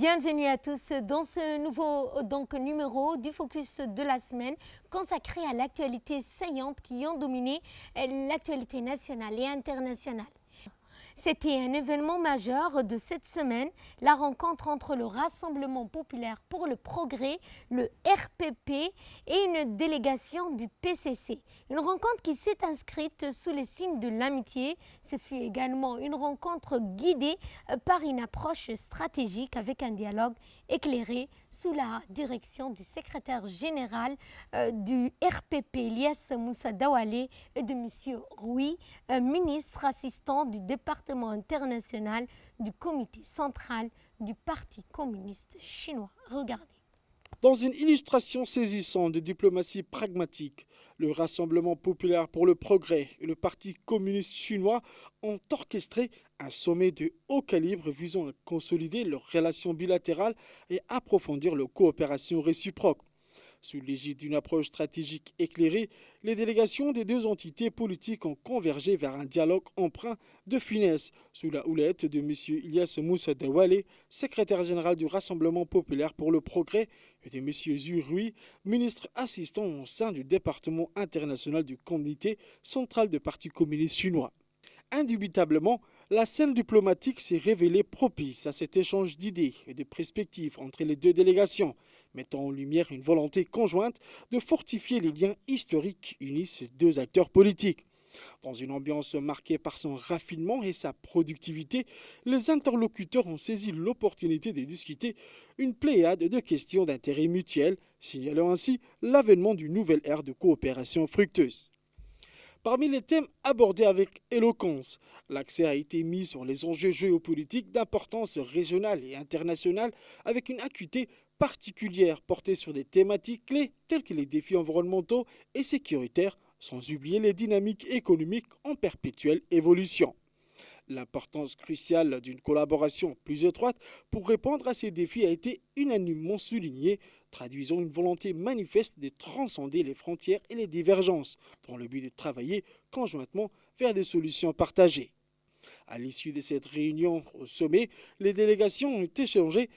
Bienvenue à tous dans ce nouveau numéro du Focus de la semaine consacré à l'actualité saillante qui ont dominé l'actualité nationale et internationale. C'était un événement majeur de cette semaine, la rencontre entre le Rassemblement populaire pour le progrès, le RPP et une délégation du PCC. Une rencontre qui s'est inscrite sous les signes de l'amitié. Ce fut également une rencontre guidée par une approche stratégique avec un dialogue éclairé sous la direction du secrétaire général du RPP, Ilyas Moussa Dawale, et de M. Rui, ministre assistant du département international du comité central du Parti communiste chinois. Regardez. Dans une illustration saisissante de diplomatie pragmatique, le Rassemblement populaire pour le progrès et le Parti communiste chinois ont orchestré un sommet de haut calibre visant à consolider leurs relations bilatérales et approfondir leur coopération réciproque. Sous l'égide d'une approche stratégique éclairée, les délégations des deux entités politiques ont convergé vers un dialogue empreint de finesse sous la houlette de M. Ilyas Moussa Dawale, secrétaire général du Rassemblement populaire pour le progrès, et de M. Zhu Rui, ministre assistant au sein du département international du comité central du Parti communiste chinois. Indubitablement, la scène diplomatique s'est révélée propice à cet échange d'idées et de perspectives entre les deux délégations, mettant en lumière une volonté conjointe de fortifier les liens historiques qui unissent ces deux acteurs politiques. Dans une ambiance marquée par son raffinement et sa productivité, les interlocuteurs ont saisi l'opportunité de discuter une pléiade de questions d'intérêt mutuel, signalant ainsi l'avènement d'une nouvelle ère de coopération fructueuse. Parmi les thèmes abordés avec éloquence, l'accent a été mis sur les enjeux géopolitiques d'importance régionale et internationale avec une acuité particulière portée sur des thématiques clés telles que les défis environnementaux et sécuritaires, sans oublier les dynamiques économiques en perpétuelle évolution. L'importance cruciale d'une collaboration plus étroite pour répondre à ces défis a été unanimement soulignée, traduisant une volonté manifeste de transcender les frontières et les divergences, dans le but de travailler conjointement vers des solutions partagées. À l'issue de cette réunion au sommet, les délégations ont échangé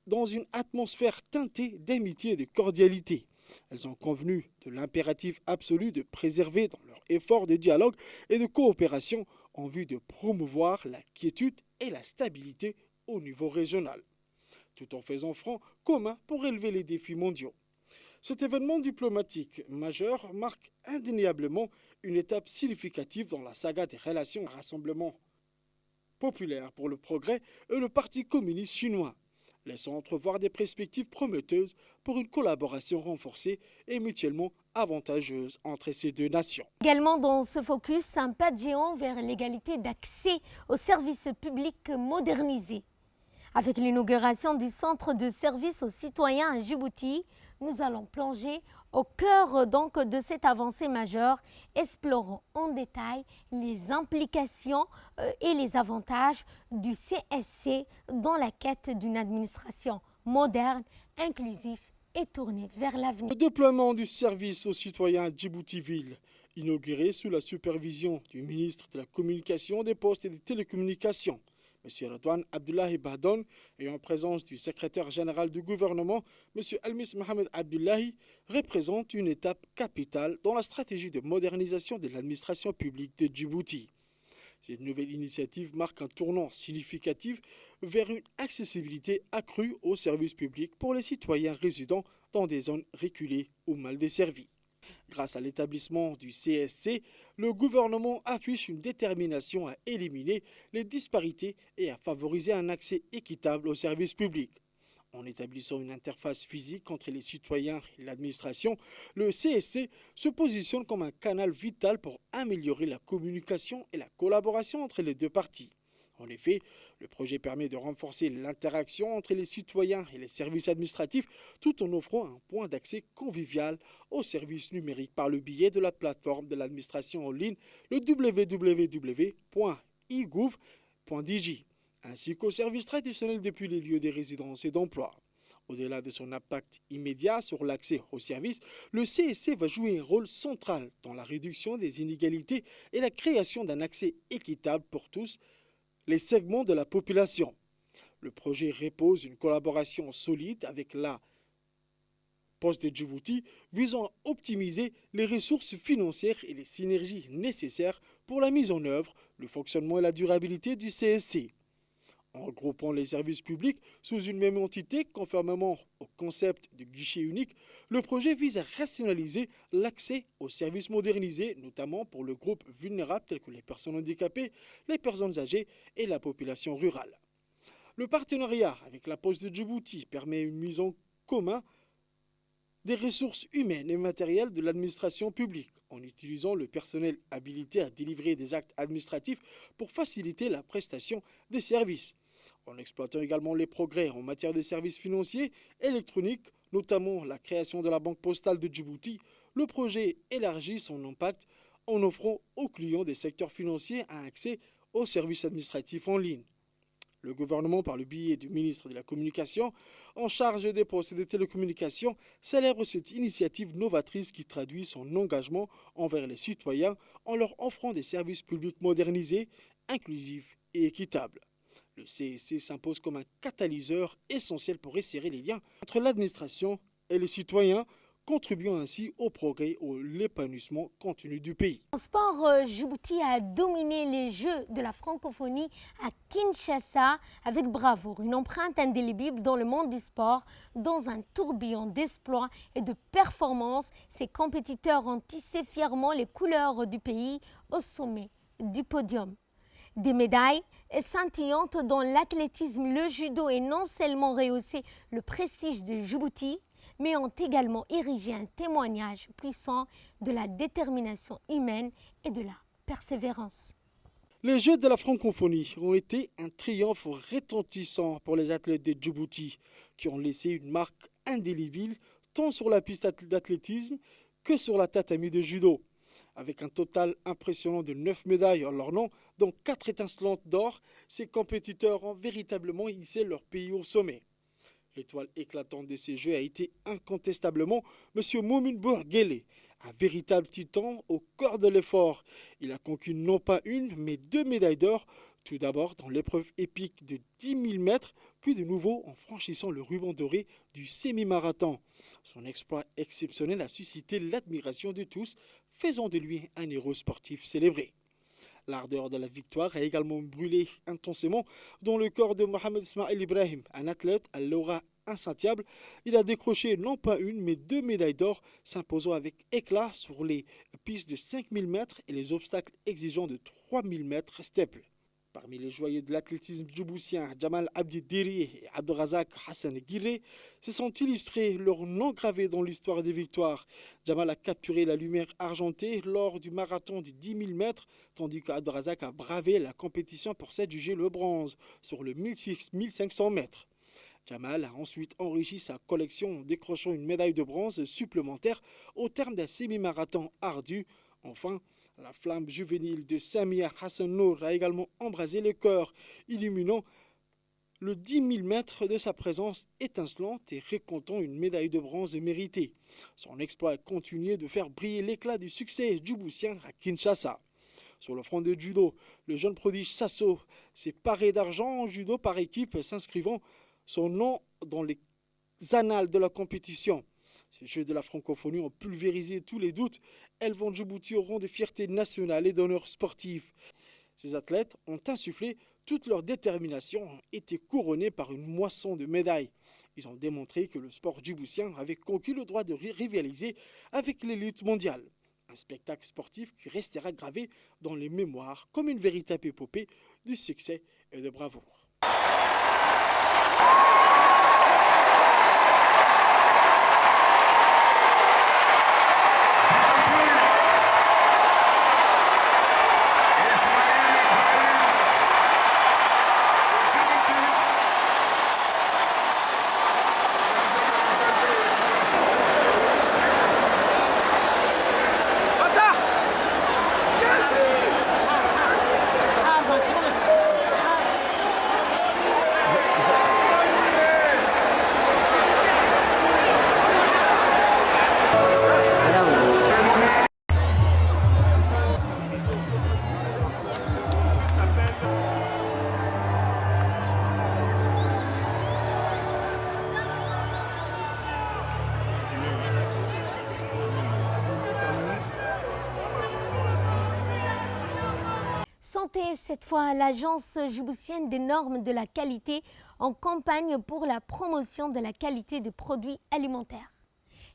dans une atmosphère teintée d'amitié et de cordialité. Elles ont convenu de l'impératif absolu de préserver dans leur effort de dialogue et de coopération en vue de promouvoir la quiétude et la stabilité au niveau régional, tout en faisant front commun pour relever les défis mondiaux. Cet événement diplomatique majeur marque indéniablement une étape significative dans la saga des relations Rassemblement populaire pour le progrès et le Parti communiste chinois, laissant entrevoir des perspectives prometteuses pour une collaboration renforcée et mutuellement avantageuse entre ces deux nations. Également dans ce focus, un pas de géant vers l'égalité d'accès aux services publics modernisés. Avec l'inauguration du centre de services aux citoyens à Djibouti, nous allons plonger au cœur de cette avancée majeure, explorant en détail les implications et les avantages du CSC dans la quête d'une administration moderne, inclusive et tournée vers l'avenir. Le déploiement du service aux citoyens à Djibouti-Ville, inauguré sous la supervision du ministre de la Communication, des Postes et des Télécommunications, M. Redouane Abdullahi Bahdoun, et en présence du secrétaire général du gouvernement, M. Almis Mohamed Abdullahi, représente une étape capitale dans la stratégie de modernisation de l'administration publique de Djibouti. Cette nouvelle initiative marque un tournant significatif vers une accessibilité accrue aux services publics pour les citoyens résidant dans des zones reculées ou mal desservies. Grâce à l'établissement du CSC, le gouvernement affiche une détermination à éliminer les disparités et à favoriser un accès équitable aux services publics. En établissant une interface physique entre les citoyens et l'administration, le CSC se positionne comme un canal vital pour améliorer la communication et la collaboration entre les deux parties. En effet, le projet permet de renforcer l'interaction entre les citoyens et les services administratifs tout en offrant un point d'accès convivial aux services numériques par le biais de la plateforme de l'administration en ligne, le www.igouv.dj, ainsi qu'aux services traditionnels depuis les lieux de résidence et d'emploi. Au-delà de son impact immédiat sur l'accès aux services, le CSC va jouer un rôle central dans la réduction des inégalités et la création d'un accès équitable pour tous les segments de la population. Le projet repose une collaboration solide avec la Poste de Djibouti visant à optimiser les ressources financières et les synergies nécessaires pour la mise en œuvre, le fonctionnement et la durabilité du CSC. En regroupant les services publics sous une même entité, conformément au concept de guichet unique, le projet vise à rationaliser l'accès aux services modernisés, notamment pour le groupe vulnérable tels que les personnes handicapées, les personnes âgées et la population rurale. Le partenariat avec la Poste de Djibouti permet une mise en commun des ressources humaines et matérielles de l'administration publique, en utilisant le personnel habilité à délivrer des actes administratifs pour faciliter la prestation des services, en exploitant également les progrès en matière de services financiers électroniques, notamment la création de la Banque postale de Djibouti. Le projet élargit son impact en offrant aux clients des secteurs financiers un accès aux services administratifs en ligne. Le gouvernement, par le biais du ministre de la Communication, en charge des postes et des télécommunications, célèbre cette initiative novatrice qui traduit son engagement envers les citoyens en leur offrant des services publics modernisés, inclusifs et équitables. Le CSC s'impose comme un catalyseur essentiel pour resserrer les liens entre l'administration et les citoyens, contribuant ainsi au progrès et à l'épanouissement continu du pays. En sport, Djibouti a dominé les Jeux de la francophonie à Kinshasa avec bravoure, une empreinte indélébile dans le monde du sport. Dans un tourbillon d'exploits et de performances, ces compétiteurs ont tissé fièrement les couleurs du pays au sommet du podium. Des médailles scintillantes dans l'athlétisme, le judo et non seulement rehaussé le prestige de Djibouti, mais ont également érigé un témoignage puissant de la détermination humaine et de la persévérance. Les Jeux de la francophonie ont été un triomphe retentissant pour les athlètes de Djibouti, qui ont laissé une marque indélébile tant sur la piste d'athlétisme que sur la tatami de judo. Avec un total impressionnant de 9 médailles en leur nom, dont 4 étincelantes d'or, ces compétiteurs ont véritablement hissé leur pays au sommet. L'étoile éclatante de ces Jeux a été incontestablement M. Moumin Bourguele, un véritable titan au cœur de l'effort. Il a conquis non pas une, mais 2 médailles d'or, tout d'abord dans l'épreuve épique de 10 000 mètres, puis de nouveau en franchissant le ruban doré du semi-marathon. Son exploit exceptionnel a suscité l'admiration de tous, faisant de lui un héros sportif célébré. L'ardeur de la victoire a également brûlé intensément dans le corps de Mohamed Ismail Ibrahim, un athlète à l'aura insatiable. Il a décroché non pas une, mais 2 médailles d'or, s'imposant avec éclat sur les pistes de 5000 mètres et les obstacles exigeants de 3000 mètres steeple. Parmi les joyeux de l'athlétisme djiboutien, Jamal Abdi Diri et Abdelrazak Hassan Guiré se sont illustrés leur nom gravé dans l'histoire des victoires. Jamal a capturé la lumière argentée lors du marathon de 10 000 mètres, tandis qu'Abdelrazak a bravé la compétition pour s'adjuger le bronze sur le 1500 mètres. Jamal a ensuite enrichi sa collection en décrochant une médaille de bronze supplémentaire au terme d'un semi-marathon ardu. Enfin, la flamme juvénile de Samia Hassan Nour a également embrasé le cœur, illuminant le 10 000 mètres de sa présence étincelante et récoltant une médaille de bronze méritée. Son exploit a continué de faire briller l'éclat du succès djiboutien à Kinshasa. Sur le front de judo, le jeune prodige Sasso s'est paré d'argent en judo par équipe, s'inscrivant son nom dans les annales de la compétition. Ces Jeux de la francophonie ont pulvérisé tous les doutes, élevant Djibouti au rang de fierté nationale et d'honneur sportif. Ces athlètes ont insufflé toute leur détermination, ont été couronnés par une moisson de médailles. Ils ont démontré que le sport djiboutien avait conquis le droit de rivaliser avec l'élite mondiale. Un spectacle sportif qui restera gravé dans les mémoires comme une véritable épopée de succès et de bravoure. Santé, cette fois, l'Agence djiboutienne des normes de la qualité en campagne pour la promotion de la qualité des produits alimentaires.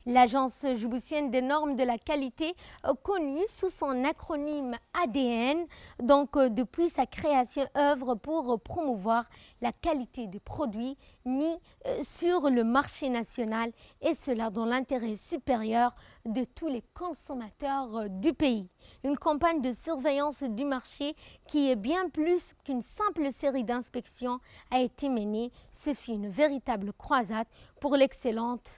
L'Agence djiboutienne des normes de la qualité, connue sous son acronyme ADN, depuis sa création, œuvre pour promouvoir la qualité des produits mis sur le marché national, et cela dans l'intérêt supérieur de tous les consommateurs du pays. Une campagne de surveillance du marché qui est bien plus qu'une simple série d'inspections a été menée. Ce fut une véritable croisade pour l'excellente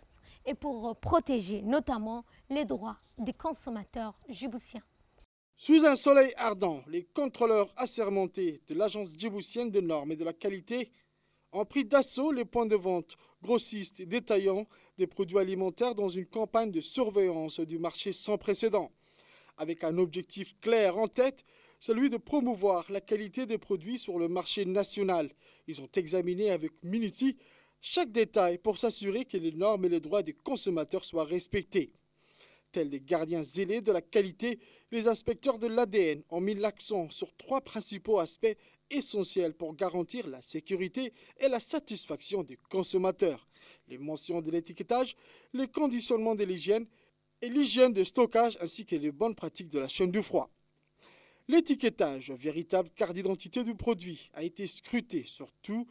et pour protéger notamment les droits des consommateurs djiboutiens. Sous un soleil ardent, les contrôleurs assermentés de l'Agence djiboutienne de normes et de la qualité ont pris d'assaut les points de vente grossistes et détaillants des produits alimentaires dans une campagne de surveillance du marché sans précédent. Avec un objectif clair en tête, celui de promouvoir la qualité des produits sur le marché national. Ils ont examiné avec minutie chaque détail pour s'assurer que les normes et les droits des consommateurs soient respectés. Tels des gardiens zélés de la qualité, les inspecteurs de l'ADN ont mis l'accent sur 3 principaux aspects essentiels pour garantir la sécurité et la satisfaction des consommateurs: les mentions de l'étiquetage, les conditionnements de l'hygiène et l'hygiène de stockage, ainsi que les bonnes pratiques de la chaîne du froid. L'étiquetage, véritable carte d'identité du produit, a été scruté sur tout.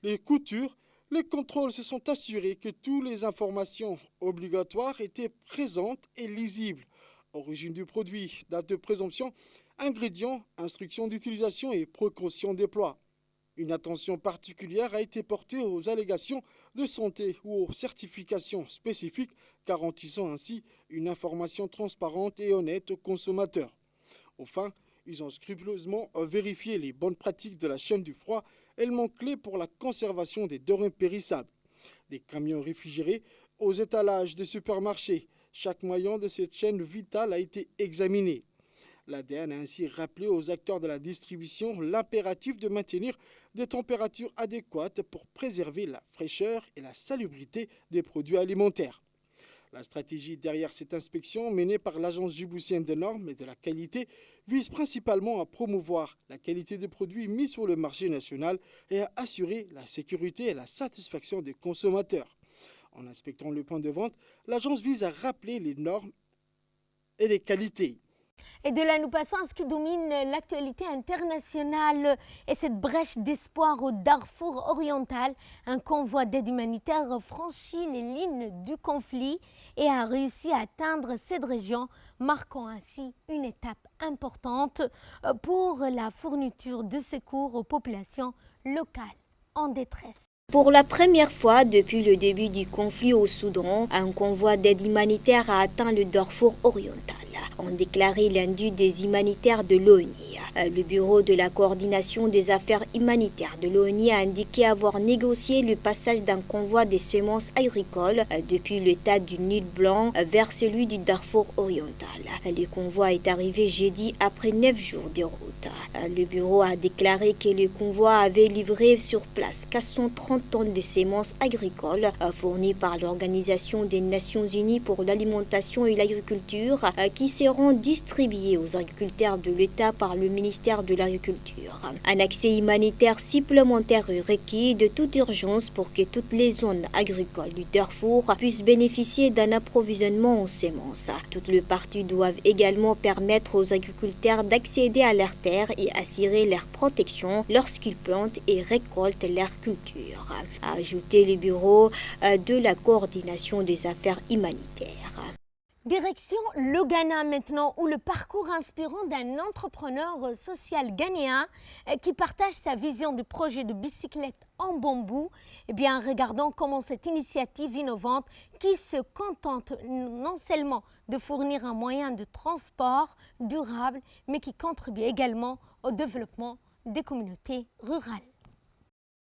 Les coutures, les contrôles se sont assurés que toutes les informations obligatoires étaient présentes et lisibles. Origine du produit, date de présomption, ingrédients, instructions d'utilisation et précautions d'emploi. Une attention particulière a été portée aux allégations de santé ou aux certifications spécifiques, garantissant ainsi une information transparente et honnête aux consommateurs. Enfin, ils ont scrupuleusement vérifié les bonnes pratiques de la chaîne du froid, élément clé pour la conservation des denrées périssables. Des camions réfrigérés aux étalages des supermarchés. Chaque maillon de cette chaîne vitale a été examiné. L'ADN a ainsi rappelé aux acteurs de la distribution l'impératif de maintenir des températures adéquates pour préserver la fraîcheur et la salubrité des produits alimentaires. La stratégie derrière cette inspection, menée par l'Agence djiboutienne des normes et de la qualité, vise principalement à promouvoir la qualité des produits mis sur le marché national et à assurer la sécurité et la satisfaction des consommateurs. En inspectant le point de vente, l'agence vise à rappeler les normes et les qualités. Et de là, nous passons à ce qui domine l'actualité internationale et cette brèche d'espoir au Darfour oriental. Un convoi d'aide humanitaire franchit les lignes du conflit et a réussi à atteindre cette région, marquant ainsi une étape importante pour la fourniture de secours aux populations locales en détresse. Pour la première fois depuis le début du conflit au Soudan, un convoi d'aide humanitaire a atteint le Darfour oriental, ont déclaré lundi des humanitaires de l'ONU. Le bureau de la coordination des affaires humanitaires de l'ONU a indiqué avoir négocié le passage d'un convoi des semences agricoles depuis le tas du Nil Blanc vers celui du Darfour oriental. Le convoi est arrivé jeudi après 9 jours de route. Le bureau a déclaré que le convoi avait livré sur place 430 tonnes de semences agricoles fournies par l'Organisation des Nations Unies pour l'alimentation et l'agriculture qui seront distribuées aux agriculteurs de l'État par le ministère de l'Agriculture. Un accès humanitaire supplémentaire est requis de toute urgence pour que toutes les zones agricoles du Darfour puissent bénéficier d'un approvisionnement en semences. Toutes les parties doivent également permettre aux agriculteurs d'accéder à leurs terres et assurer leur protection lorsqu'ils plantent et récoltent leur culture, a ajouté le bureau de la coordination des affaires humanitaires. Direction le Ghana maintenant, où le parcours inspirant d'un entrepreneur social ghanéen qui partage sa vision du projet de bicyclette en bambou. Eh bien, regardons comment cette initiative innovante qui se contente non seulement de fournir un moyen de transport durable, mais qui contribue également au développement des communautés rurales.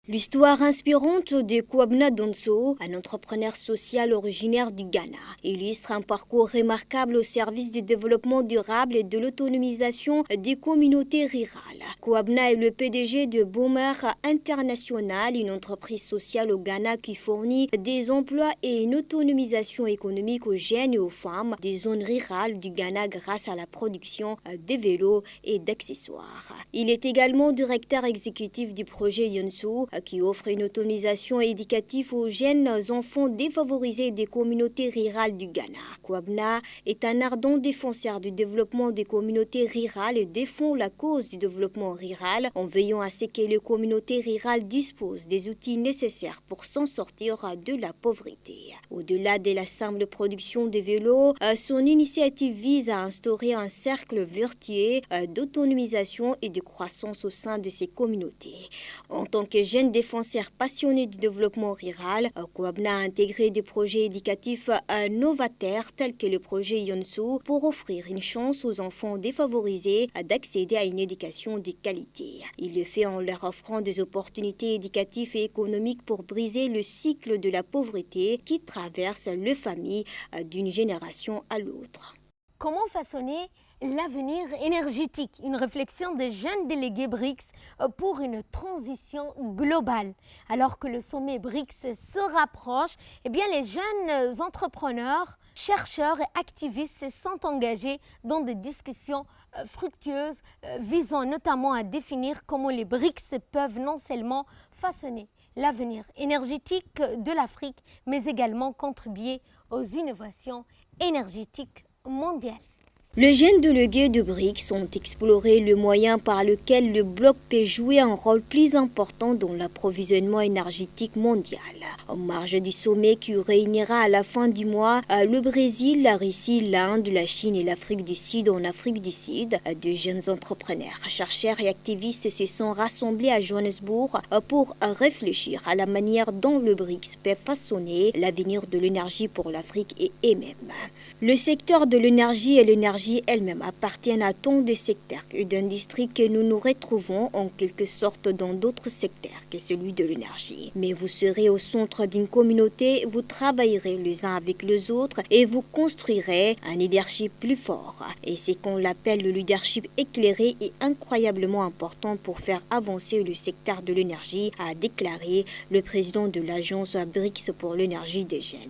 L'histoire inspirante de Kwabena Donso, un entrepreneur social originaire du Ghana, illustre un parcours remarquable au service du développement durable et de l'autonomisation des communautés rurales. Kwabena est le PDG de Boomer International, une entreprise sociale au Ghana qui fournit des emplois et une autonomisation économique aux jeunes et aux femmes des zones rurales du Ghana grâce à la production de vélos et d'accessoires. Il est également directeur exécutif du projet Yonsu, qui offre une autonomisation éducative aux jeunes enfants défavorisés des communautés rurales du Ghana. Kwabena est un ardent défenseur du développement des communautés rurales et défend la cause du développement rural en veillant à ce que les communautés rurales disposent des outils nécessaires pour s'en sortir de la pauvreté. Au-delà de la simple production de vélos, son initiative vise à instaurer un cercle vertueux d'autonomisation et de croissance au sein de ces communautés. En tant que jeune défenseur passionné du développement rural, Kwabena a intégré des projets éducatifs novateurs tels que le projet Yonsu pour offrir une chance aux enfants défavorisés d'accéder à une éducation de qualité. Il le fait en leur offrant des opportunités éducatives et économiques pour briser le cycle de la pauvreté qui traverse les familles d'une génération à l'autre. Comment façonner l'avenir énergétique? Une réflexion des jeunes délégués BRICS pour une transition globale. Alors que le sommet BRICS se rapproche, les jeunes entrepreneurs, chercheurs et activistes se sont engagés dans des discussions fructueuses visant notamment à définir comment les BRICS peuvent non seulement façonner l'avenir énergétique de l'Afrique, mais également contribuer aux innovations énergétiques mondiales. Les jeunes délégués de BRICS ont exploré le moyen par lequel le bloc peut jouer un rôle plus important dans l'approvisionnement énergétique mondial. En marge du sommet qui réunira à la fin du mois le Brésil, la Russie, l'Inde, la Chine et l'Afrique du Sud en Afrique du Sud, de jeunes entrepreneurs, chercheurs et activistes se sont rassemblés à Johannesburg pour réfléchir à la manière dont le BRICS peut façonner l'avenir de l'énergie pour l'Afrique et eux-mêmes. Le secteur de l'énergie et l'énergie elle-même appartiennent à tant de secteurs et d'industries que nous nous retrouvons en quelque sorte dans d'autres secteurs que celui de l'énergie. Mais vous serez au centre d'une communauté, vous travaillerez les uns avec les autres et vous construirez un leadership plus fort. Et c'est qu'on appelle le leadership éclairé et incroyablement important pour faire avancer le secteur de l'énergie, a déclaré le président de l'agence BRICS pour l'énergie des jeunes.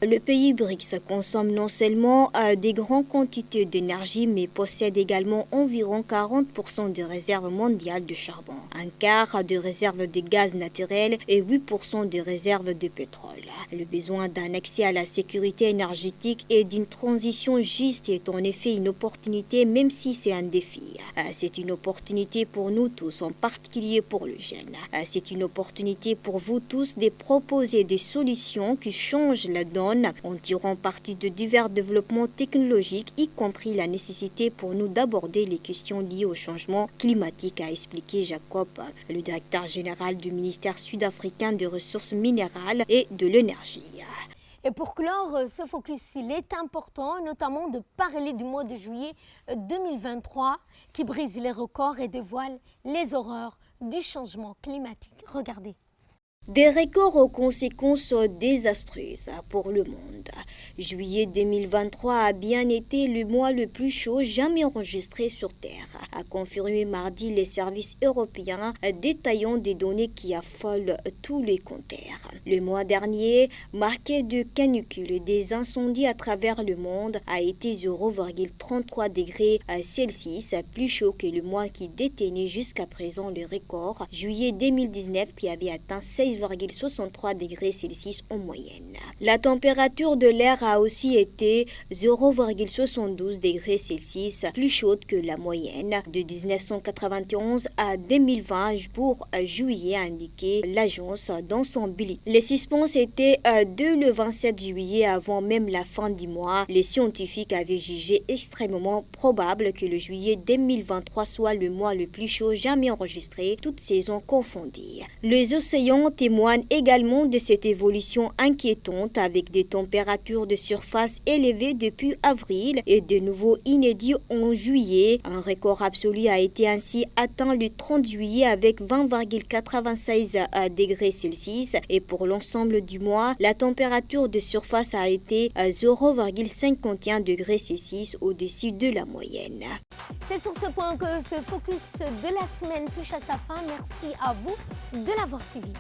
Le pays BRICS consomme non seulement des grandes quantités d'énergie, mais possède également environ 40% des réserves mondiales de charbon, un quart des réserves de gaz naturel et 8% des réserves de pétrole. Le besoin d'un accès à la sécurité énergétique et d'une transition juste est en effet une opportunité, même si c'est un défi. C'est une opportunité pour nous tous, en particulier pour les jeunes. C'est une opportunité pour vous tous de proposer des solutions qui changent la donne en tirant parti de divers développements technologiques, y compris la nécessité pour nous d'aborder les questions liées au changement climatique, a expliqué Jacob, le directeur général du ministère sud-africain des ressources minérales et de l'énergie. Et pour clore ce focus, il est important notamment de parler du mois de juillet 2023 qui brise les records et dévoile les horreurs du changement climatique. Regardez. Des records aux conséquences désastreuses pour le monde. Juillet 2023 a bien été le mois le plus chaud jamais enregistré sur Terre, a confirmé mardi les services européens détaillant des données qui affolent tous les compteurs. Le mois dernier, marqué de canicules et des incendies à travers le monde, a été 0,33 degrés Celsius, plus chaud que le mois qui détenait jusqu'à présent le record, juillet 2019 qui avait atteint 16,63 degrés Celsius en moyenne. La température de l'air a aussi été 0,72 degrés Celsius plus chaude que la moyenne de 1991 à 2020 pour juillet, a indiqué l'agence dans son bulletin. Les suspens étaient dès le 27 juillet avant même la fin du mois. Les scientifiques avaient jugé extrêmement probable que le juillet 2023 soit le mois le plus chaud jamais enregistré, toutes saisons confondues. Les océans témoignent également de cette évolution inquiétante avec des températures de surface élevées depuis avril et de nouveau inédits en juillet. Un record absolu a été ainsi atteint le 30 juillet avec 20,96 degrés Celsius et pour l'ensemble du mois, la température de surface a été à 0,51 degrés Celsius au-dessus de la moyenne. C'est sur ce point que ce focus de la semaine touche à sa fin. Merci à vous de l'avoir suivi.